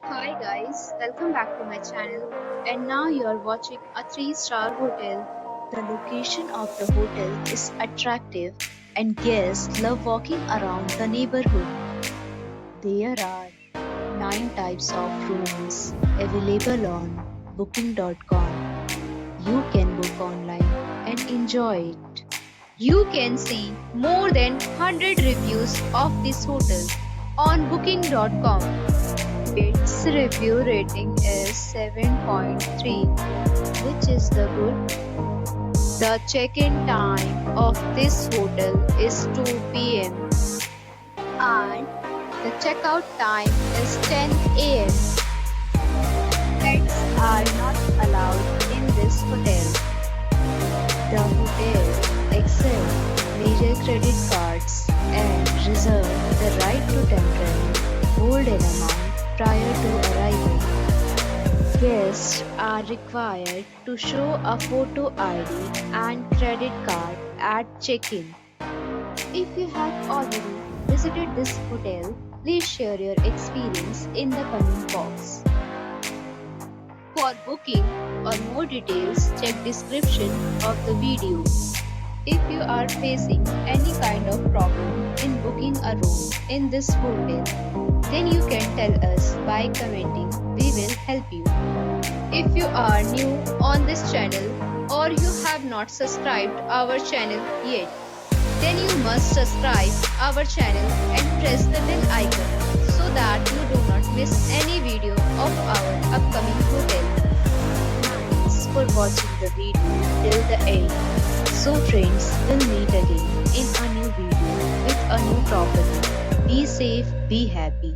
Hi guys, welcome back to my channel and now you are watching a 3-star hotel. The location of the hotel is attractive and guests love walking around the neighborhood. There are 9 types of rooms available on booking.com. You can book online and enjoy it. You can see more than 100 reviews of this hotel on booking.com. Its review rating is 7.3, which is the good. The check-in time of this hotel is 2 p.m. and the checkout time is 10 a.m. Pets are not allowed in this hotel. The hotel accepts major credit cards and reserves the right to temporarily hold an amount prior to arrival. Guests are required to show a photo ID and credit card at check-in. If you have already visited this hotel, please share your experience in the comment box. For booking or more details, check description of the video. If you are facing any kind of problem in booking a room in this hotel, then you can tell us by commenting. We will help you. If you are new on this channel or you have not subscribed our channel yet, then you must subscribe our channel and press the bell icon so that you do not miss any video of our upcoming hotel. Thanks for watching the video till the end. So friends, we'll meet again in a new video with a new property. Be safe, be happy.